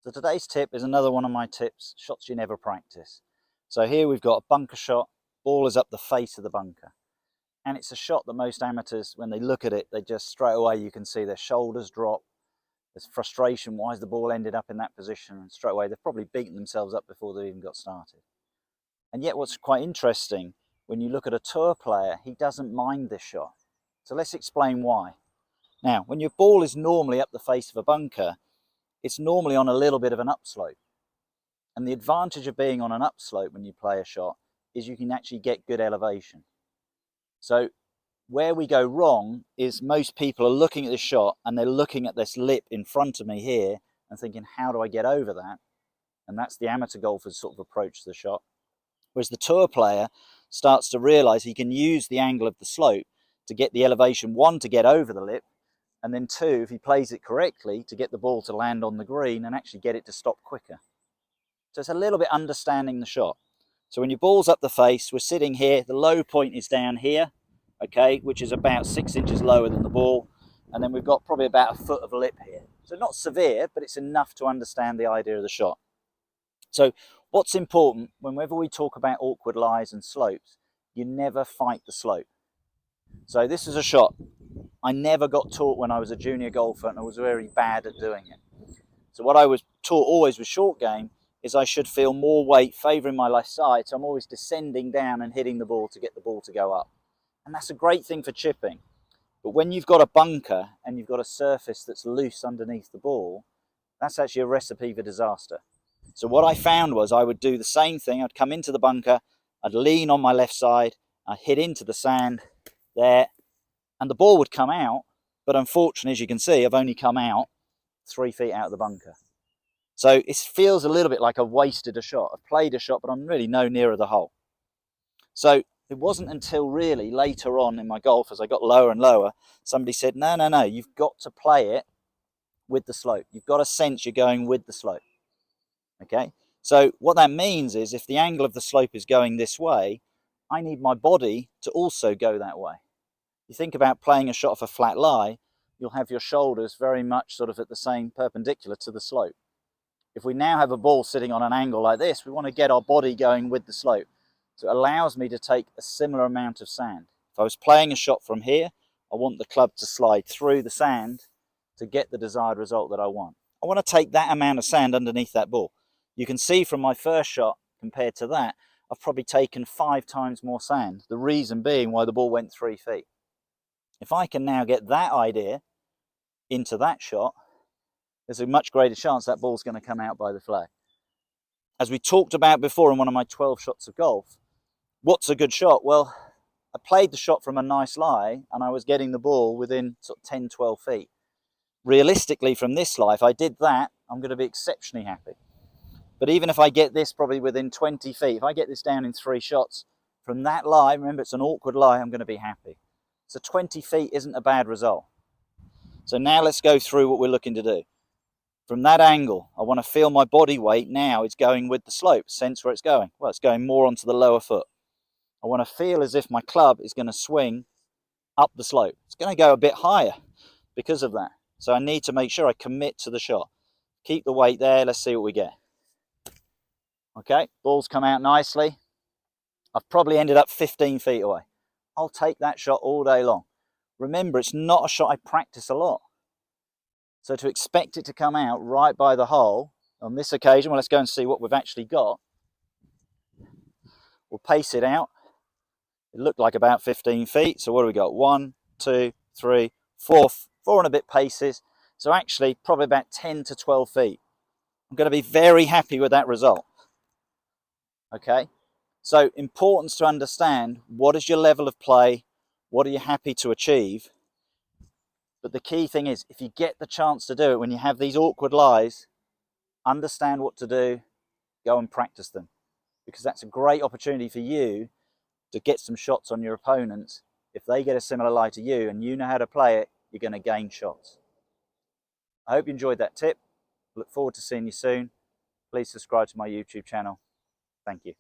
So today's tip is another one of my tips, shots you never practice. So here we've got a bunker shot, ball is up the face of the bunker. And it's a shot that most amateurs, when they look at it, they just straight away you can see their shoulders drop. There's frustration, why has the ball ended up in that position? And straight away they've probably beaten themselves up before they even got started. And yet what's quite interesting, when you look at a tour player, he doesn't mind this shot. So let's explain why. Now, when your ball is normally up the face of a bunker, it's normally on a little bit of an upslope. And the advantage of being on an upslope when you play a shot is you can actually get good elevation. So where we go wrong is most people are looking at this shot and they're looking at this lip in front of me here and thinking, how do I get over that? And that's the amateur golfer's sort of approach to the shot. Whereas the tour player starts to realize he can use the angle of the slope to get the elevation, one, to get over the lip, and then two, if he plays it correctly, to get the ball to land on the green and actually get it to stop quicker. So it's a little bit understanding the shot. So when your ball's up the face, we're sitting here, the low point is down here, okay, which is about 6 inches lower than the ball. And then we've got probably about a foot of lip here. So not severe, but it's enough to understand the idea of the shot. So what's important, whenever we talk about awkward lies and slopes, you never fight the slope. So this is a shot I never got taught when I was a junior golfer, and I was very bad at doing it. So what I was taught always with short game is I should feel more weight favouring my left side, so I'm always descending down and hitting the ball to get the ball to go up. And that's a great thing for chipping. But when you've got a bunker and you've got a surface that's loose underneath the ball, that's actually a recipe for disaster. So what I found was I would do the same thing. I'd come into the bunker, I'd lean on my left side, I'd hit into the sand there, and the ball would come out, but unfortunately, as you can see, I've only come out 3 feet out of the bunker. So it feels a little bit like I've wasted a shot. I've played a shot, but I'm really no nearer the hole. So it wasn't until really later on in my golf, as I got lower and lower, somebody said, no, you've got to play it with the slope. You've got to sense you're going with the slope. Okay? So what that means is if the angle of the slope is going this way, I need my body to also go that way. You think about playing a shot off a flat lie, you'll have your shoulders very much sort of at the same perpendicular to the slope. If we now have a ball sitting on an angle like this, we want to get our body going with the slope. So it allows me to take a similar amount of sand. If I was playing a shot from here, I want the club to slide through the sand to get the desired result that I want. I want to take that amount of sand underneath that ball. You can see from my first shot compared to that, I've probably taken 5 times more sand. The reason being why the ball went 3 feet. If I can now get that idea into that shot, there's a much greater chance that ball's going to come out by the flag. As we talked about before in one of my 12 shots of golf, what's a good shot? Well, I played the shot from a nice lie and I was getting the ball within sort of 10, 12 feet. Realistically, from this lie, if I did that, I'm going to be exceptionally happy. But even if I get this probably within 20 feet, if I get this down in 3 shots from that lie, remember it's an awkward lie, I'm going to be happy. So 20 feet isn't a bad result. So now let's go through what we're looking to do. From that angle, I want to feel my body weight now is going with the slope. Sense where it's going. Well, it's going more onto the lower foot. I want to feel as if my club is going to swing up the slope. It's going to go a bit higher because of that. So I need to make sure I commit to the shot. Keep the weight there. Let's see what we get. Okay, ball's come out nicely. I've probably ended up 15 feet away. I'll take that shot all day long. Remember, it's not a shot I practice a lot. So to expect it to come out right by the hole, on this occasion, well, let's go and see what we've actually got. We'll pace it out. It looked like about 15 feet. So what do we got? 1, 2, 3, 4, 4 and a bit paces. So actually probably about 10 to 12 feet. I'm going to be very happy with that result. Okay. So importance to understand, what is your level of play? What are you happy to achieve? But the key thing is, if you get the chance to do it, when you have these awkward lies, understand what to do, go and practice them. Because that's a great opportunity for you to get some shots on your opponents. If they get a similar lie to you and you know how to play it, you're going to gain shots. I hope you enjoyed that tip. Look forward to seeing you soon. Please subscribe to my YouTube channel. Thank you.